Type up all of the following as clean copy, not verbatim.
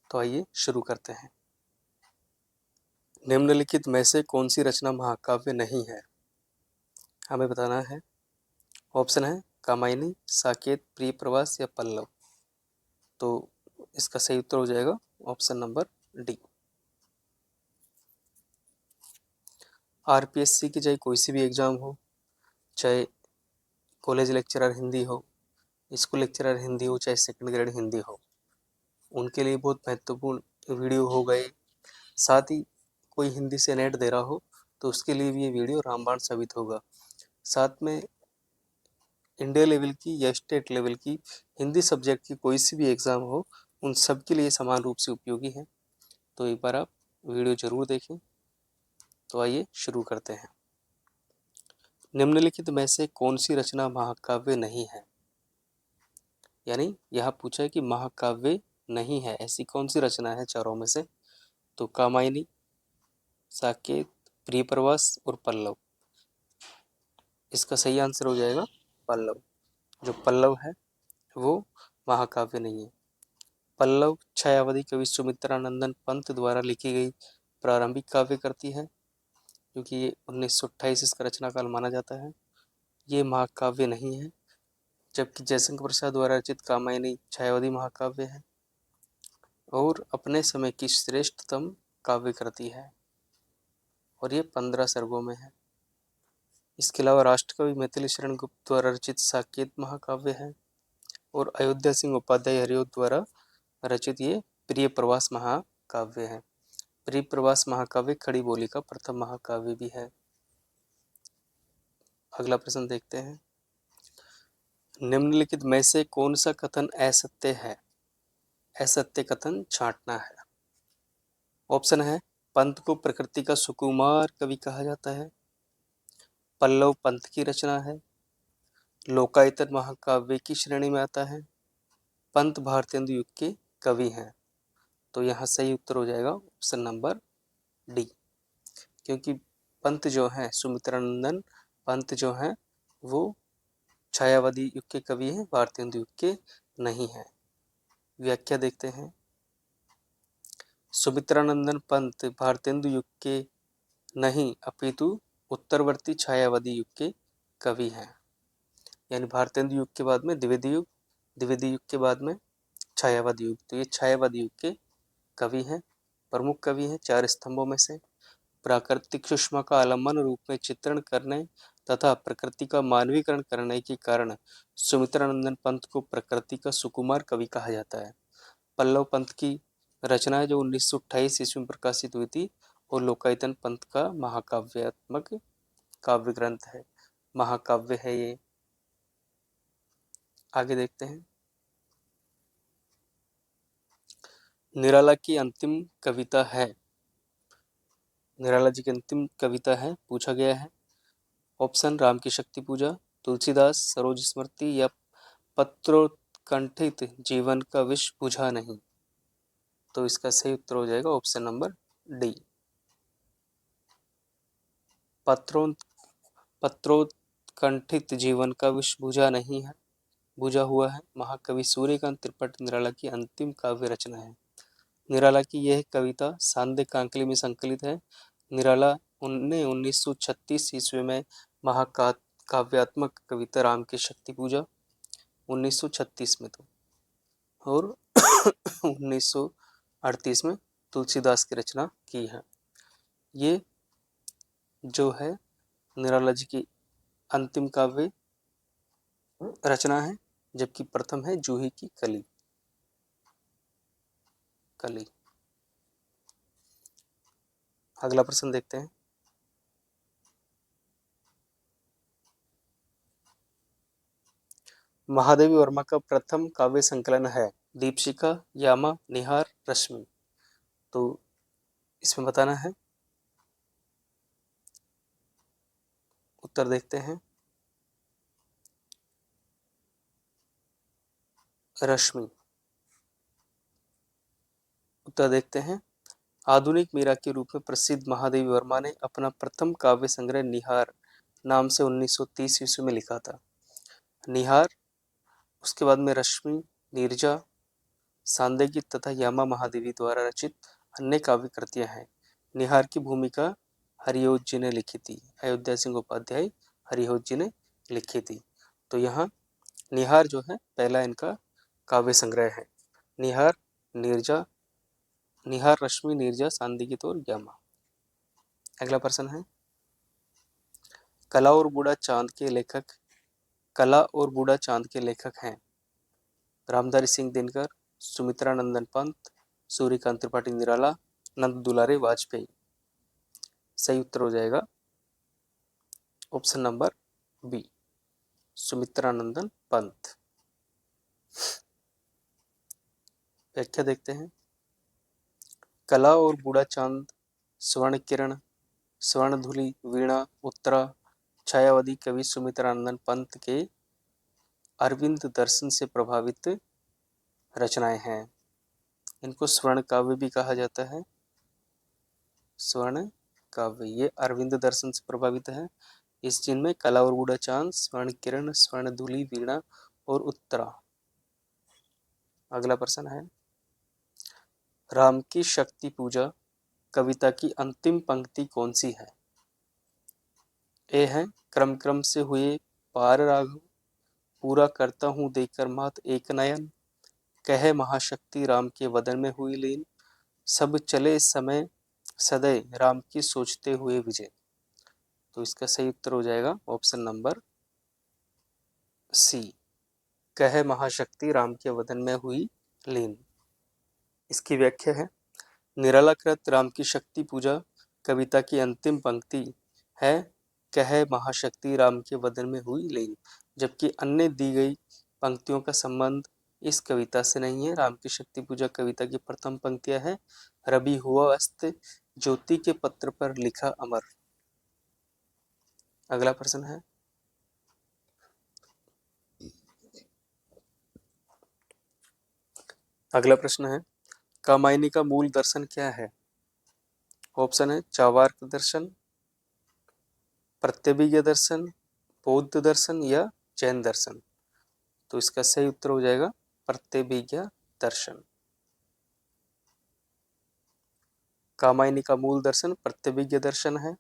तो आइए शुरू करते हैं। निम्नलिखित में से कौन सी रचना महाकाव्य नहीं है? हमें बताना है। ऑप्शन है कामायनी, साकेत, प्रिय प्रवास या पल्लव। तो इसका सही उत्तर हो जाएगा ऑप्शन नंबर डी। आरपीएससी की चाहे कोई सी भी एग्जाम हो, चाहे कॉलेज लेक्चरर हिंदी हो, स्कूल लेक्चरर हिंदी हो, चाहे सेकंड ग्रेड हिंदी हो, उनके लिए बहुत महत्वपूर्ण वीडियो हो गए। साथ ही कोई हिंदी से नेट दे रहा हो तो उसके लिए भी ये वीडियो रामबाण साबित होगा। साथ में इंडिया लेवल की या स्टेट लेवल की हिंदी सब्जेक्ट की कोई सी भी एग्ज़ाम हो, उन सब के लिए समान रूप से उपयोगी है। तो एक बार आप वीडियो ज़रूर देखें। तो आइए शुरू करते हैं। निम्नलिखित में से कौन सी रचना महाकाव्य नहीं है? यानी यह पूछा है कि महाकाव्य नहीं है, ऐसी कौन सी रचना है चारों में से? तो कामायनी, साकेत, प्रिय प्रवास और पल्लव। इसका सही आंसर हो जाएगा पल्लव। जो पल्लव है वो महाकाव्य नहीं है। पल्लव छायावती कवि सुमित्रानंदन पंत द्वारा लिखी गई प्रारंभिक काव्य करती है, क्योंकि ये 1928 इसका रचना काल माना जाता है। ये महाकाव्य नहीं है। जबकि जयशंकर प्रसाद द्वारा रचित कामायनी छायावती महाकाव्य है और अपने समय की श्रेष्ठतम काव्य कृति है, और ये 15 सर्गों में है। इसके अलावा राष्ट्रकवि मैथिली शरण गुप्त द्वारा रचित साकेत महाकाव्य है और अयोध्या सिंह उपाध्याय हरिओद द्वारा रचित ये प्रिय प्रवास महाकाव्य है। प्रिय प्रवास महाकाव्य खड़ी बोली का प्रथम महाकाव्य भी है। अगला प्रश्न देखते हैं। निम्नलिखित में से कौन सा कथन असत्य है? असत्य कथन छांटना है। ऑप्शन है पंत को प्रकृति का सुकुमार कवि कहा जाता है, पल्लव पंत की रचना है, लोकायतन महाकाव्य की श्रेणी में आता है, पंत भारतेंदु युग के कवि हैं। तो यहाँ सही उत्तर हो जाएगा ऑप्शन नंबर डी, क्योंकि पंत जो है सुमित्रानंदन पंत जो है वो छायावादी युग के कवि हैं, भारतेंदु युग के नहीं है। व्याख्या देखते हैं। सुमित्रानंदन पंत भारतेंदु युग के नहीं अपितु उत्तरवर्ती छायावादी युग के कवि हैं। यानी भारतेंदु युग के बाद में द्विवेदी युग, द्विवेदी युग के बाद में छायावादी युग। तो ये छायावादी युग के कवि हैं, प्रमुख कवि हैं 4 स्तंभों में से। प्राकृतिक सुषमा का आलम्बन रूप में चित्रण करने तथा प्रकृति का मानवीकरण करने के कारण सुमित्रानंदन पंत को प्रकृति का सुकुमार कवि कहा जाता है। पल्लव पंत की रचना है जो 1928 ईस्वी में प्रकाशित हुई थी और लोकायतन पंत का महाकाव्यात्मक काव्य ग्रंथ है, महाकाव्य है ये। आगे देखते हैं। निराला की अंतिम कविता है, निराला जी की अंतिम कविता है, पूछा गया है। ऑप्शन राम की शक्ति पूजा, तुलसीदास, सरोज स्मृति या पत्रोत्कंठित जीवन का विष बुझा नहीं। तो इसका सही उत्तर हो जाएगा ऑप्शन नंबर डी, पत्रोत्कंठित जीवन का विष बुझा नहीं है, बुझा हुआ है। महाकवि सूर्यकांत त्रिपाठी निराला की अंतिम काव्य रचना है। निराला की यह कविता सांध्य कांकली में संकलित है। निराला ने 1936 ईस्वी में महाकाव्यात्मक कविता राम की शक्ति पूजा 1936 में, तो और 1938 में तुलसीदास की रचना की है। ये जो है निराला जी की अंतिम काव्य रचना है, जबकि प्रथम है जूही की कली। अगला प्रश्न देखते हैं। महादेवी वर्मा का प्रथम काव्य संकलन है दीपशिखा, यामा, निहार, रश्मि। तो इसमें बताना है। उत्तर देखते हैं। रश्मि। उत्तर देखते हैं। आधुनिक मीरा के रूप में प्रसिद्ध महादेवी वर्मा ने अपना प्रथम काव्य संग्रह निहार नाम से 1930 ईस्वी में लिखा था। निहार, उसके बाद में रश्मि, नीरजा, सांदेगी तथा यामा महादेवी द्वारा रचित अन्य काव्य कृतियां हैं। निहार की भूमिका हरिओज जी ने लिखी थी। अयोध्या सिंह उपाध्याय हरिओज जी ने लिखी थी। तो यहाँ निहार जो है पहला इनका काव्य संग्रह है। निहार, नीरजा, निहार, रश्मि, नीरजा, सांदेगी और यामा। अगला प्रश्न है, कला और बूढ़ा चांद के लेखक, कला और बूढ़ा चांद के लेखक हैं रामधारी सिंह दिनकर, सुमित्रा नंदन पंत, सूर्यकांत त्रिपाठी निराला, नंद दुलारे वाजपेयी। सही उत्तर हो जाएगा ऑप्शन नंबर बी, सुमित्रा नंदन पंत। व्याख्या देखते हैं। कला और बूढ़ा चांद, स्वर्ण किरण, स्वर्ण धुली, वीणा, उत्तरा, छायावादी कवि सुमित्रा नंदन पंत के अरविंद दर्शन से प्रभावित रचनाएं हैं। इनको स्वर्ण काव्य भी कहा जाता है। स्वर्ण काव्य ये अरविंद दर्शन से प्रभावित है। इस जिनमें कला और बूढ़ा चांद, स्वर्ण किरण, स्वर्ण धुली, वीणा और उत्तरा। अगला प्रश्न है, राम की शक्ति पूजा कविता की अंतिम पंक्ति कौन सी है? ए है, क्रम क्रम से हुए पार राघव, पूरा करता हूँ देकर मात एक नयन, कहे महाशक्ति राम के वदन में हुई लीन, सब चले समय सदैव राम की सोचते हुए विजय। तो इसका सही उत्तर हो जाएगा ऑप्शन नंबर सी, कहे महाशक्ति राम के वदन में हुई लीन। इसकी व्याख्या है, निरालाकृत राम की शक्ति पूजा कविता की अंतिम पंक्ति है, कहे महाशक्ति राम के वदन में हुई लीन, जबकि अन्य दी गई पंक्तियों का संबंध इस कविता से नहीं है। राम की शक्ति पूजा कविता की प्रथम पंक्तियां है, रवि हुआ अस्त, ज्योति के पत्र पर लिखा अमर। अगला प्रश्न है, अगला प्रश्न है, कामायनी का मूल दर्शन क्या है? ऑप्शन है चावार्क दर्शन, प्रत्यभिज्ञ दर्शन, बौद्ध दर्शन या जैन दर्शन। तो इसका सही उत्तर हो जाएगा प्रत्यभिज्ञ दर्शन। कामायनी का मूल दर्शन प्रत्यभिज्ञ दर्शन है।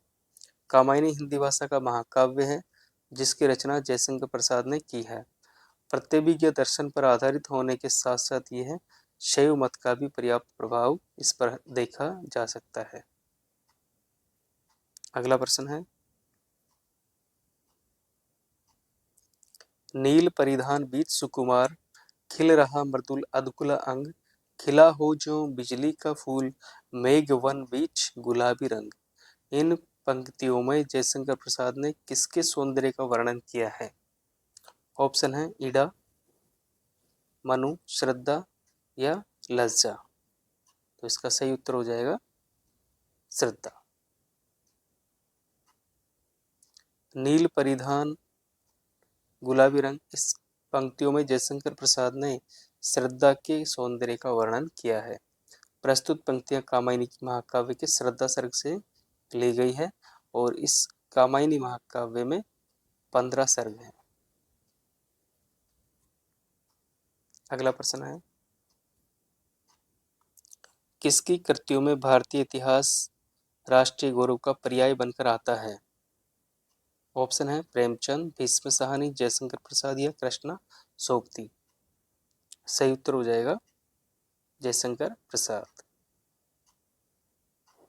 कामायनी हिंदी भाषा का महाकाव्य है जिसकी रचना जयशंकर प्रसाद ने की है। प्रत्यभिज्ञ दर्शन पर आधारित होने के साथ साथ यह शैव मत का भी पर्याप्त प्रभाव इस पर देखा जा सकता है। अगला प्रश्न है, नील परिधान बीच सुकुमार, खिल रहा मृदुल अधकुला अंग, खिला हो जो बिजली का फूल, मेघ वन बीच गुलाबी रंग। इन पंक्तियों में जयशंकर प्रसाद ने किसके सौंदर्य का वर्णन किया है? ऑप्शन है ईडा, मनु, श्रद्धा या लज्जा। तो इसका सही उत्तर हो जाएगा श्रद्धा। नील परिधान गुलाबी रंग, इस पंक्तियों में जयशंकर प्रसाद ने श्रद्धा के सौंदर्य का वर्णन किया है। प्रस्तुत पंक्तियां कामायनी की महाकाव्य के श्रद्धा सर्ग से ली गई है और इस कामायनी महाकाव्य में 15 सर्ग हैं। अगला प्रश्न है, किसकी कृतियों में भारतीय इतिहास राष्ट्रीय गौरव का पर्याय बनकर आता है? ऑप्शन है प्रेमचंद, भीष्म साहनी, जयशंकर प्रसाद या कृष्णा सोबती। सही उत्तर हो जाएगा जयशंकर प्रसाद।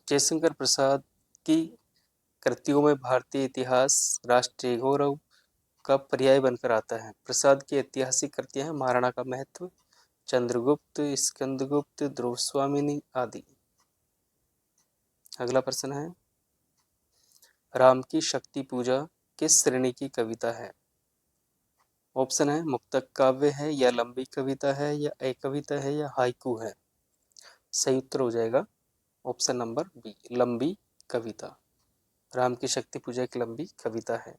जयशंकर प्रसाद की कृतियों में भारतीय इतिहास राष्ट्रीय गौरव का पर्याय बनकर आता है। प्रसाद की ऐतिहासिक कृतियां हैं महाराणा का महत्व, चंद्रगुप्त, स्कंदगुप्त, ध्रुव स्वामिनी आदि। अगला प्रश्न है, राम की शक्ति पूजा किस श्रेणी की कविता है? ऑप्शन है मुक्तक काव्य है या लंबी कविता है या एक कविता है या हाइकू है। सही उत्तर हो जाएगा ऑप्शन नंबर बी, लंबी कविता। राम की शक्ति पूजा एक लंबी कविता है।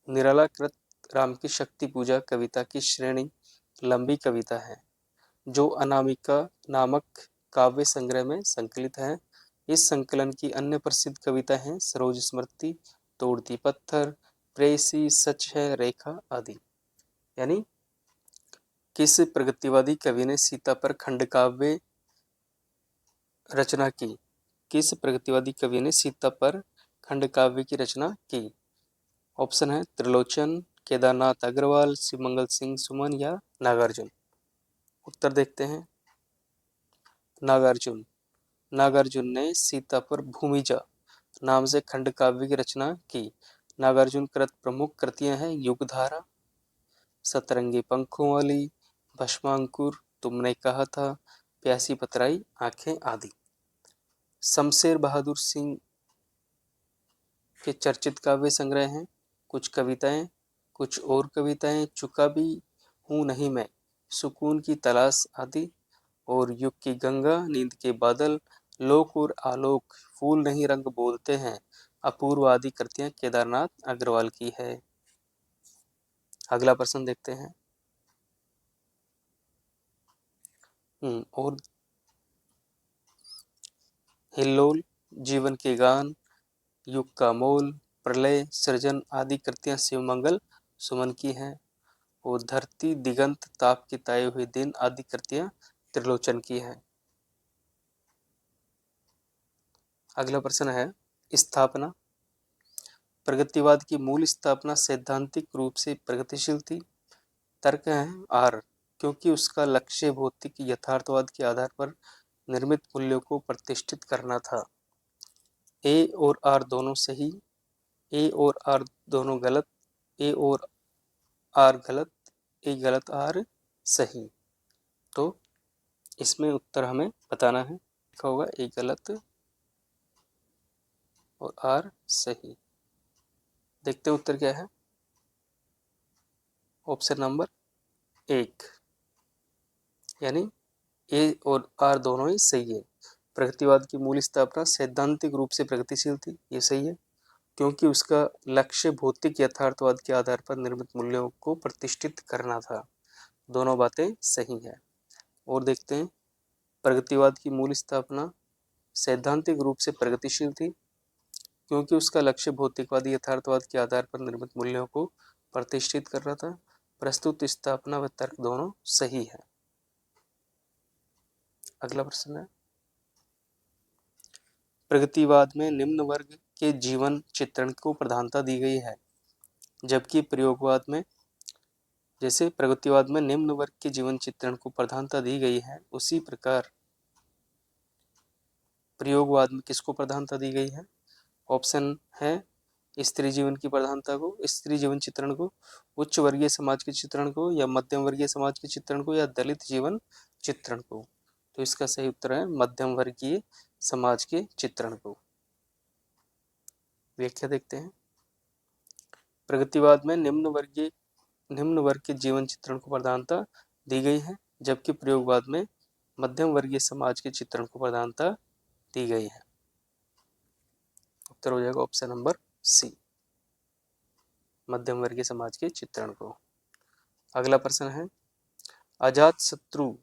निरालाकृत राम की शक्ति पूजा कविता की श्रेणी लंबी कविता है जो अनामिका नामक काव्य संग्रह में संकलित है। इस संकलन की अन्य प्रसिद्ध कविता हैं सरोज स्मृति, तोड़ती पत्थर, प्रेयसी, सच है, रेखा आदि। यानी किस प्रगतिवादी कवि ने सीता पर खंडकाव्य रचना की? किस प्रगतिवादी कवि ने सीता पर खंडकाव्य की रचना की? ऑप्शन है त्रिलोचन, केदारनाथ अग्रवाल, शिवमंगल सिंह सुमन या नागार्जुन। उत्तर देखते हैं। नागार्जुन। नागार्जुन ने सीता पर भूमिजा नाम से खंडकाव्य की रचना की। नागार्जुन कृत प्रमुख कृतियां हैं युगधारा, सतरंगी पंखों वाली, भस्मांकुर, तुमने कहा था, प्यासी पतराई, आंखें आदि। शमशेर बहादुर सिंह के चर्चित काव्य संग्रह हैं कुछ कविताएं, कुछ और कविताएं, चुका भी हूँ नहीं मैं, सुकून की तलाश आदि, और युग की गंगा, नींद के बादल, लोक और आलोक, फूल नहीं रंग बोलते हैं, अपूर्व आदि कृतियां केदारनाथ अग्रवाल की है। अगला प्रश्न देखते हैं। और हिल्लोल, जीवन के गान, युग का मोल, प्रलय, सृजन आदि कृतियां शिवमंगल सुमन की हैं। और धरती, दिगंत, ताप के ताए हुए दिन आदि कृतियां त्रिलोचन की हैं। अगला प्रश्न है स्थापना। प्रगतिवाद की मूल स्थापना सैद्धांतिक रूप से प्रगतिशील थी। तर्क है आर, क्योंकि उसका लक्ष्य भौतिक यथार्थवाद के आधार पर निर्मित मूल्यों को प्रतिष्ठित करना था। ए और आर दोनों सही, ए और आर दोनों गलत, ए और आर गलत, ए गलत आर सही। तो इसमें उत्तर हमें बताना है। लिखा होगा ए गलत और आर सही। देखते हैं उत्तर क्या है। ऑप्शन नंबर 1 यानी ए और आर दोनों ही सही है। प्रगतिवाद की मूल स्थापना सैद्धांतिक रूप से प्रगतिशील थी, ये सही है, क्योंकि उसका लक्ष्य भौतिक यथार्थवाद के आधार पर निर्मित मूल्यों को प्रतिष्ठित करना था। दोनों बातें सही है। और देखते हैं प्रगतिवाद की मूल स्थापना सैद्धांतिक रूप से प्रगतिशील थी, क्योंकि उसका लक्ष्य भौतिकवादी यथार्थवाद के आधार पर निर्मित मूल्यों को प्रतिष्ठित कर रहा था। प्रस्तुत स्थापना व तर्क दोनों सही है। अगला प्रश्न है प्रगतिवाद में निम्न वर्ग के जीवन चित्रण को प्रधानता दी गई है, जबकि प्रयोगवाद में, जैसे प्रगतिवाद में निम्न वर्ग के जीवन चित्रण को प्रधानता दी गई है, उसी प्रकार प्रयोगवाद में किसको प्रधानता दी गई है? ऑप्शन है स्त्री जीवन की प्रधानता को, स्त्री जीवन चित्रण को, उच्च वर्गीय समाज के चित्रण को, या मध्यम वर्गीय समाज के चित्रण को, या दलित जीवन चित्रण को। तो इसका सही उत्तर है मध्यम वर्गीय समाज के चित्रण को। व्याख्या देखते हैं। प्रगतिवाद में निम्न वर्ग के जीवन चित्रण को प्रधानता दी गई है, जबकि प्रयोगवाद में मध्यम वर्गीय समाज के चित्रण को प्रधानता दी गई है। उत्तर हो जाएगा ऑप्शन नंबर सी, मध्यम वर्गीय समाज के चित्रण को। अगला प्रश्न है अजातशत्रु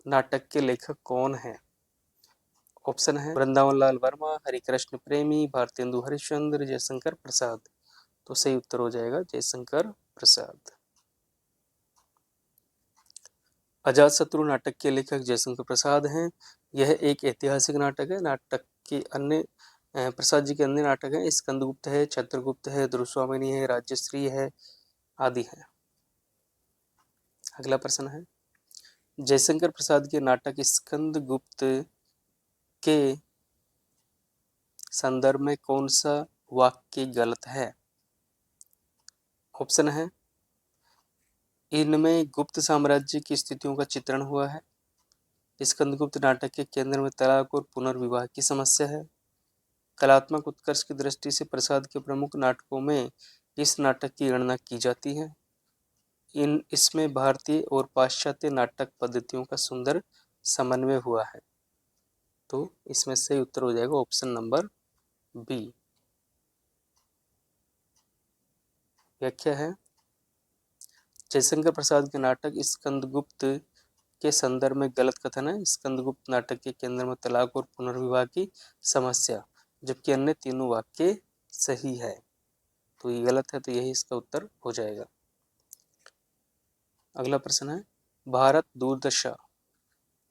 नाटक के लेखक कौन है? ऑप्शन है वृंदावन लाल वर्मा, हरिकृष्ण प्रेमी, भारतेंदु हरिश्चंद्र, जयशंकर प्रसाद। तो सही उत्तर हो जाएगा जयशंकर प्रसाद। अजातशत्रु नाटक के लेखक जयशंकर प्रसाद हैं। यह एक ऐतिहासिक नाटक है। नाटक के अन्य प्रसाद जी के अन्य नाटक हैं स्कंदगुप्त है, छत्रगुप्त है, ध्रुवस्वामिनी है, राज्यश्री है आदि है। अगला प्रश्न है जयशंकर प्रसाद के नाटक स्कंदगुप्त के संदर्भ में कौन सा वाक्य गलत है? ऑप्शन है इनमें गुप्त साम्राज्य की स्थितियों का चित्रण हुआ है, स्कंदगुप्त नाटक के केंद्र में तलाक और पुनर्विवाह की समस्या है, कलात्मक उत्कर्ष की दृष्टि से प्रसाद के प्रमुख नाटकों में इस नाटक की गणना की जाती है, इसमें भारतीय और पाश्चात्य नाटक पद्धतियों का सुंदर समन्वय हुआ है। तो इसमें सही उत्तर हो जाएगा ऑप्शन नंबर बी। व्याख्या है जयशंकर प्रसाद के नाटक स्कंदगुप्त के संदर्भ में गलत कथन है। स्कंदगुप्त नाटक के केंद्र में तलाक और पुनर्विवाह की समस्या, जबकि अन्य तीनों वाक्य सही है। तो ये गलत है, तो यही इसका उत्तर हो जाएगा। अगला प्रश्न है भारत दूरदर्शन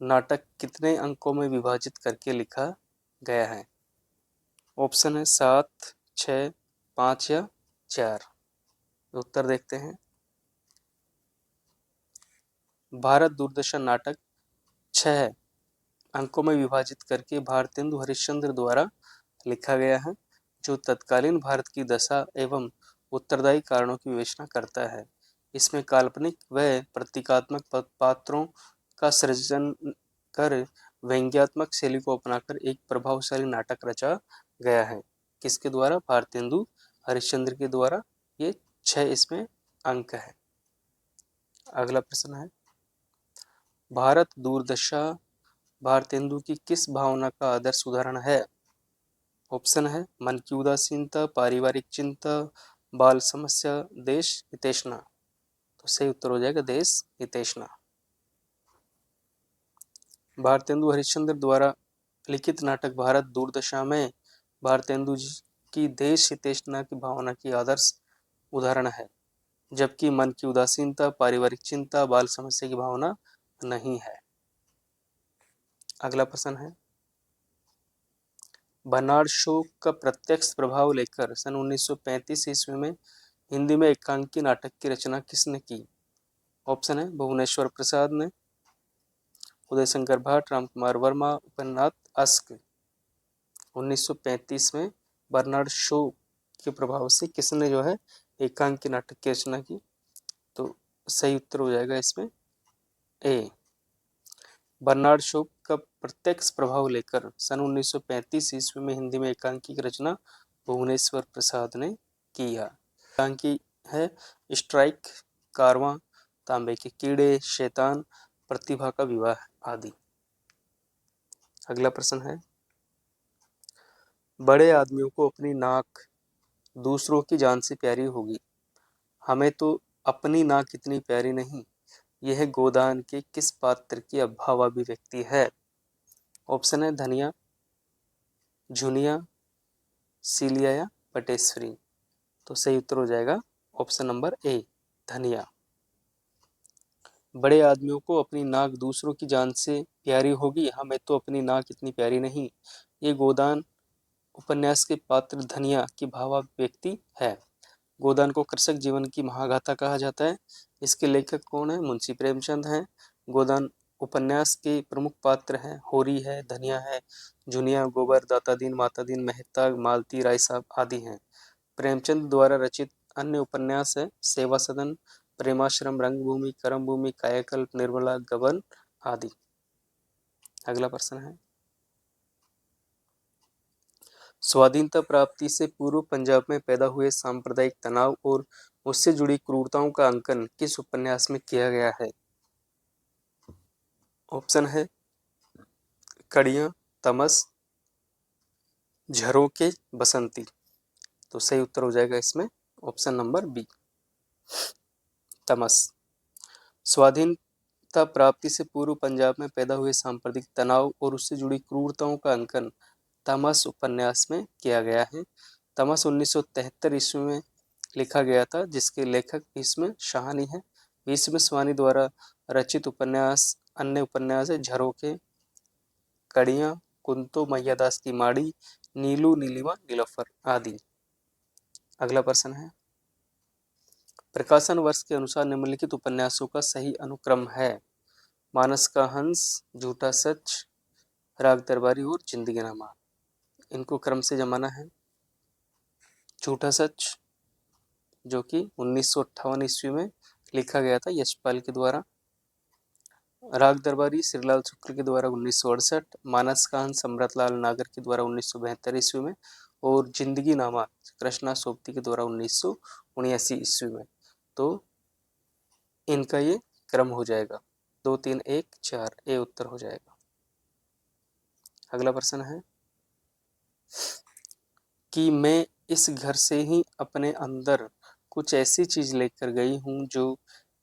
नाटक कितने अंकों में विभाजित करके लिखा गया है? ऑप्शन है 7, 6, 5 या 4। उत्तर देखते हैं। भारत दूरदर्शन नाटक 6 अंकों में विभाजित करके भारतेंदु हरिश्चंद्र द्वारा लिखा गया है, जो तत्कालीन भारत की दशा एवं उत्तरदायी कारणों की विवेचना करता है। इसमें काल्पनिक व प्रतीकात्मक पात्रों का सृजन कर व्यंग्यात्मक शैली को अपनाकर एक प्रभावशाली नाटक रचा गया है। किसके द्वारा? भारतेंदु हरिश्चंद्र के द्वारा। ये 6 इसमें अंक है। अगला प्रश्न है, भारत दूरदर्शन भारतेंदु की किस भावना का आदर्श उदाहरण है? ऑप्शन है मन की उदासीनता, पारिवारिक चिंता, बाल समस्या, देश हितैषणा। तो सही उत्तर हो जाएगा देश हितैषणा। भारतेंदु हरिश्चंद्र द्वारा लिखित नाटक भारत दूरदर्शन में भारतेंदु जी की देश हितैषणा की भावना की आदर्श उदाहरण है, जबकि मन की उदासीनता, पारिवारिक चिंता, बाल समस्या की भावना नहीं है। अगला प्रश्न है, बर्नार्ड शो का प्रत्यक्ष प्रभाव लेकर सन 1935 ईस्वी में हिंदी में एकांकी नाटक की रचना किसने की? ऑप्शन है भुवनेश्वर प्रसाद ने, उदय शंकर भाट, रामकुमार वर्मा, उपेंद्रनाथ अस्क। 1935 में बर्नार्ड शो के प्रभाव से किसने जो है एकांकी नाटक की रचना की? तो सही उत्तर हो जाएगा इसमें ए। बर्नार्ड शो का प्रत्यक्ष प्रभाव लेकर सन 1935 ईस्वी में हिंदी में एकांकी की रचना भुवनेश्वर प्रसाद ने किया। एकांकी है स्ट्राइक, कारवां, तांबे के कीड़े, शैतान, प्रतिभा का विवाह आदि। अगला प्रश्न है, बड़े आदमियों को अपनी नाक दूसरों की जान से प्यारी होगी, हमें तो अपनी नाक इतनी प्यारी नहीं, यह गोदान के किस पात्र की भावाभिव्यक्ति है? ऑप्शन है धनिया, झुनिया, सीलिया या पटेश्वरी। तो सही उत्तर हो जाएगा ऑप्शन नंबर ए, धनिया। बड़े आदमियों को अपनी नाक दूसरों की जान से प्यारी होगी, हमें तो अपनी नाक इतनी प्यारी नहीं, ये गोदान उपन्यास के पात्र धनिया की भावाभिव्यक्ति है। गोदान को कृषक जीवन की महागाथा कहा जाता है। इसके लेखक कौन है? मुंशी प्रेमचंद हैं। गोदान उपन्यास के प्रमुख पात्र हैं होरी है, धनिया है, जुनिया, गोबर, दाता दीन, माता दीन, मेहता, मालती, राय साहब आदि हैं। प्रेमचंद द्वारा रचित अन्य उपन्यास है सेवा सदन, प्रेमाश्रम, रंगभूमि, कर्मभूमि, कायाकल्प, निर्मला, गबन आदि। अगला प्रश्न है, स्वाधीनता प्राप्ति से पूर्व पंजाब में पैदा हुए सांप्रदायिक तनाव और उससे जुड़ी क्रूरताओं का अंकन किस उपन्यास में किया गया है? ऑप्शन है कड़ियां, तमस, झरोके, बसंती। तो सही उत्तर हो जाएगा इसमें ऑप्शन नंबर बी, तमस। स्वाधीनता प्राप्ति से पूर्व पंजाब में पैदा हुए सांप्रदायिक तनाव और उससे जुड़ी क्रूरताओं का अंकन तमस उपन्यास में किया गया है। तमस 1973 ईस्वी में लिखा गया था, जिसके लेखक भीष्म शाहनी है। भीष्म स्वानी द्वारा रचित उपन्यास अन्य उपन्यास है झरोखे, कड़ियां, कुंतो मैयादास की माड़ी, नीलू, नीलिमा, नीलोफर आदि। अगला प्रश्न है, प्रकाशन वर्ष के अनुसार निम्नलिखित उपन्यासों का सही अनुक्रम है? मानस का हंस, झूठा सच, राग दरबारी और जिंदगीनामा। इनको क्रम से जमाना है। झूठा सच जो कि 1958 ईस्वी में लिखा गया था यशपाल के द्वारा। राग दरबारी श्रीलाल शुक्ल के द्वारा 1968, मानस का हंस अमृतलाल नागर के द्वारा 1972 ईस्वी में और जिंदगी नामा कृष्णा सोबती के द्वारा 1979 ईस्वी में। तो इनका ये क्रम हो जाएगा 2, 3, 1, 4, ए उत्तर हो जाएगा। अगला प्रश्न है कि मैं इस घर से ही अपने अंदर कुछ ऐसी चीज लेकर गई हूँ जो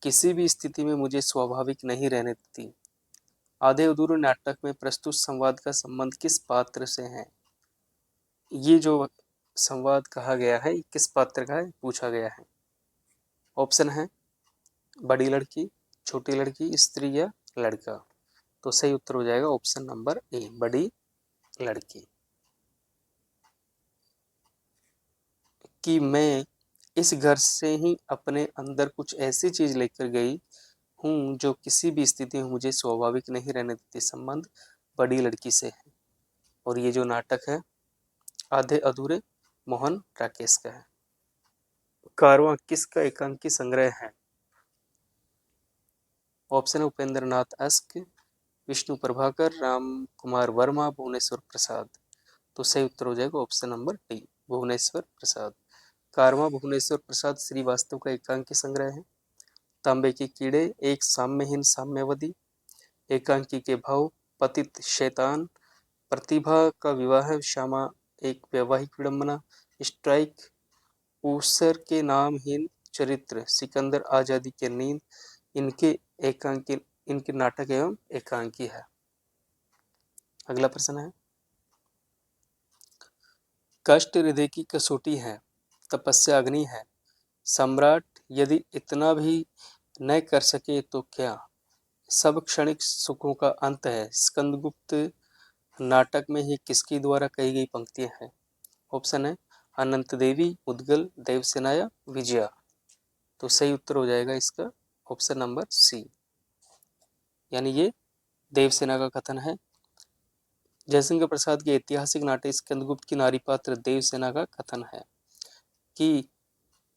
किसी भी स्थिति में मुझे स्वाभाविक नहीं रहने देती। आधे अधूरे नाटक में प्रस्तुत संवाद का संबंध किस पात्र से है? ये जो संवाद कहा गया है किस पात्र का है पूछा गया है। ऑप्शन है बड़ी लड़की, छोटी लड़की, स्त्री या लड़का। तो सही उत्तर हो जाएगा ऑप्शन नंबर ए, बड़ी लड़की। कि मैं इस घर से ही अपने अंदर कुछ ऐसी चीज लेकर गई हूँ जो किसी भी स्थिति में मुझे स्वाभाविक नहीं रहने देती। संबंध बड़ी लड़की से है। और ये जो नाटक है आधे अधूरे मोहन राकेश का है। कारवां किसका एकांकी संग्रह है? ऑप्शन है उपेंद्र नाथ अस्क, विष्णु प्रभाकर, राम कुमार वर्मा, भुवनेश्वर प्रसाद। तो सही उत्तर हो जाएगा ऑप्शन नंबर डी, भुवनेश्वर प्रसाद। कारवां भुवनेश्वर प्रसाद श्रीवास्तव का एकांकी संग्रह है। तांबे के कीड़े, एक साम्यहीन साम्यवादी, एकांकी के भाव, पतित शैतान, प्रतिभा का विवाह, श्यामा एक वैवाहिक विडंबना, स्ट्राइक, ऊसर के नामहीन चरित्र, सिकंदर आजादी के नींद, इनके एकांकी, इनके नाटक एवं एकांकी है। अगला प्रश्न है, कष्ट हृदय की कसौटी है, तपस्या अग्नि है, सम्राट यदि इतना भी न कर सके तो क्या, सब क्षणिक सुखों का अंत है, स्कंदगुप्त नाटक में ही किसके द्वारा कही गई पंक्तियां हैं? ऑप्शन है अनंत देवी, मुदगल, देवसेना या विजया। तो सही उत्तर हो जाएगा इसका ऑप्शन नंबर सी, यानी ये देवसेना का कथन है। जयशंकर प्रसाद के ऐतिहासिक नाटक स्कंदगुप्त की नारी पात्र देवसेना का कथन है कि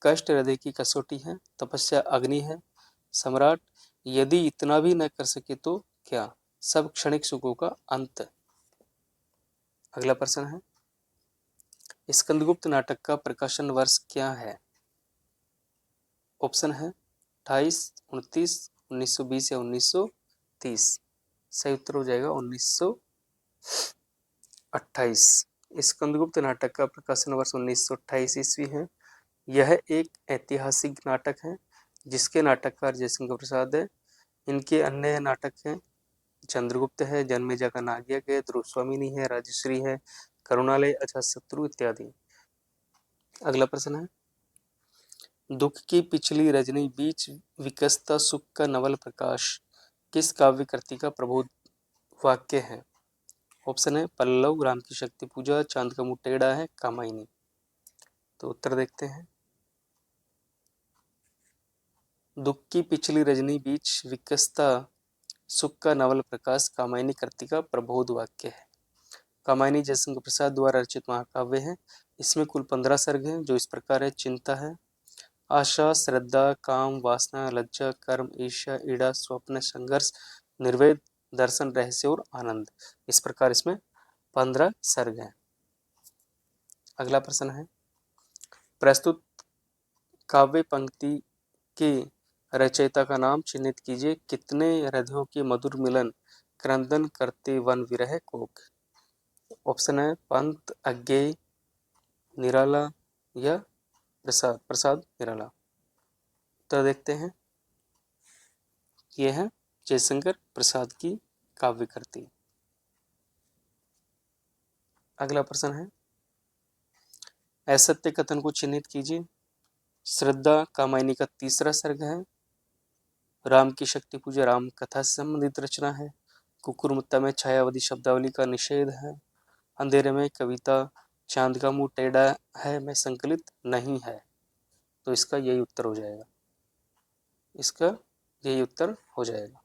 कष्ट हृदय की कसौटी है, तपस्या अग्नि है, सम्राट यदि इतना भी न कर सके तो क्या, सब क्षणिक सुखों का अंत। अगला प्रश्न है, स्कंदगुप्त नाटक का प्रकाशन वर्ष क्या है? ऑप्शन है 28, 29, 1920 या 1930। सही उत्तर हो जाएगा 1928। स्कंदगुप्त नाटक का प्रकाशन वर्ष 1928 ईस्वी है। यह एक ऐतिहासिक नाटक है जिसके नाटककार जयशंकर प्रसाद है। इनके अन्य नाटक हैं चंद्रगुप्त है, जन्मेजय का नागियक है, ध्रुवस्वामिनी है, राजश्री है, करुणालय, अजातशत्रु इत्यादि। अगला प्रश्न है, दुख की पिछली रजनी बीच विकसता सुख का नवल प्रकाश किस काव्य कृति का प्रबोध वाक्य है? ऑप्शन है पल्लव, राम की शक्ति पूजा, चांद का मुंह टेढ़ा है, कामायनी। तो उत्तर देखते हैं, दुख की पिछली रजनी बीच विकसता सुख का नवल प्रकाश कामायनी कृति का प्रबोध वाक्य है। कामायनी जयशंकर प्रसाद द्वारा रचित महाकाव्य है। इसमें कुल 15 सर्ग हैं जो इस प्रकार है, चिंता है, आशा, श्रद्धा, काम, वासना, लज्जा, कर्म, ईर्ष्या, ईड़ा, स्वप्न, संघर्ष, निर्वेद, दर्शन, रहस्य और आनंद। इस प्रकार इसमें 15 सर्ग हैं। अगला प्रश्न है, प्रस्तुत काव्य पंक्ति के रचयिता का नाम चिन्हित कीजिए। कितने हृदयों के मधुर मिलन क्रंदन करते वन विरह कोक। ऑप्शन है पंत, अज्ञेय, निराला या प्रसाद, प्रसाद निराला। तो देखते हैं, यह है जयशंकर प्रसाद की काव्य कृति। अगला प्रश्न है, असत्य कथन को चिन्हित कीजिए। श्रद्धा कामायनी का तीसरा सर्ग है। राम की शक्ति पूजा राम कथा से संबंधित रचना है। कुकुरमुत्ता में छायावती शब्दावली का निषेध है। अंधेरे में कविता चांद का मुंह टेढ़ा है में संकलित नहीं है। तो इसका यही उत्तर हो जाएगा, इसका यही उत्तर हो जाएगा।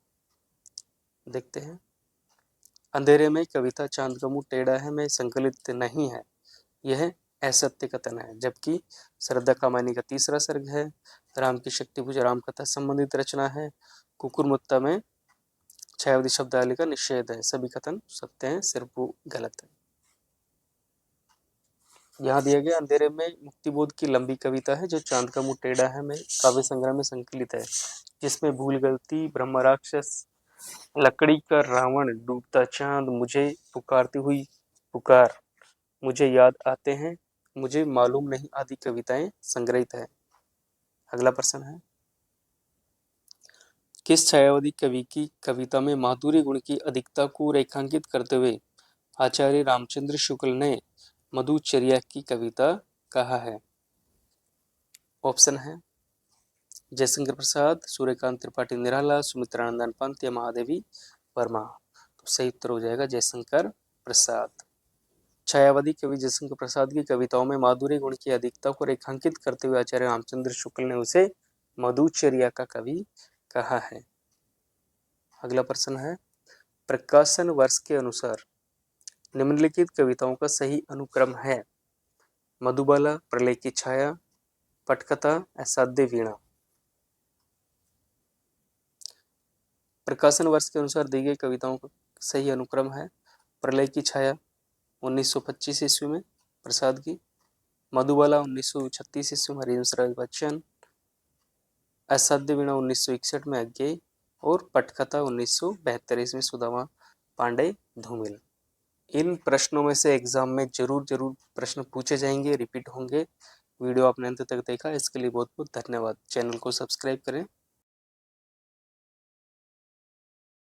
देखते हैं, अंधेरे में कविता चांद का मुंह टेढ़ा है में संकलित नहीं है, यह असत्य कथन है। जबकि श्रद्धा कामायनी का तीसरा सर्ग है। राम की शक्ति पूजा राम कथा संबंधित रचना है। कुकुरमुत्ता में छायावती शब्दावली का निषेध है। सभी कथन सत्य हैं, सिर्फ वो गलत है। यहाँ दिया गया अंधेरे में मुक्तिबोध की लंबी कविता है जो चांद का मुंह टेढ़ा है में काव्य संग्रह में संकलित है, जिसमें भूल गलती, ब्रह्म राक्षस, लकड़ी का रावण, डूबता चांद, मुझे पुकारती हुई पुकार, मुझे याद आते हैं, मुझे मालूम नहीं आदि कविताएं संग्रहित है। अगला प्रश्न है, किस छायावादी कवि की कविता में माधुर्य गुण की अधिकता को रेखांकित करते हुए आचार्य रामचंद्र शुक्ल ने मधुचर्या की कविता कहा है? ऑप्शन है जयशंकर प्रसाद, सूर्यकांत त्रिपाठी निराला, सुमित्रानंदन पंत या महादेवी वर्मा। तो सही उत्तर हो जाएगा जयशंकर प्रसाद। छायावादी कवि जयशंकर प्रसाद की कविताओं में माधुर्य गुण की अधिकता को रेखांकित करते हुए आचार्य रामचंद्र शुक्ल ने उसे मधुचर्या का कवि कहा है। अगला प्रश्न है, प्रकाशन वर्ष के अनुसार निम्नलिखित कविताओं का सही अनुक्रम है। मधुबाला, प्रलय की छाया, पटकथा, असाध्य वीणा। प्रकाशन वर्ष के अनुसार दी गई कविताओं का सही अनुक्रम है। प्रलय की छाया 1925 ईस्वी में प्रसाद की, मधुबाला 1936 ईस्वी में हरिवंश राय बच्चन, असाध्य वीणा 1961 में अज्ञेय और पटकथा 1972 ईस्वी में सुदामा पांडे धूमिल। इन प्रश्नों में से एग्जाम में जरूर प्रश्न पूछे जाएंगे, रिपीट होंगे। वीडियो आपने अंत तक देखा इसके लिए बहुत बहुत धन्यवाद। चैनल को सब्सक्राइब करें।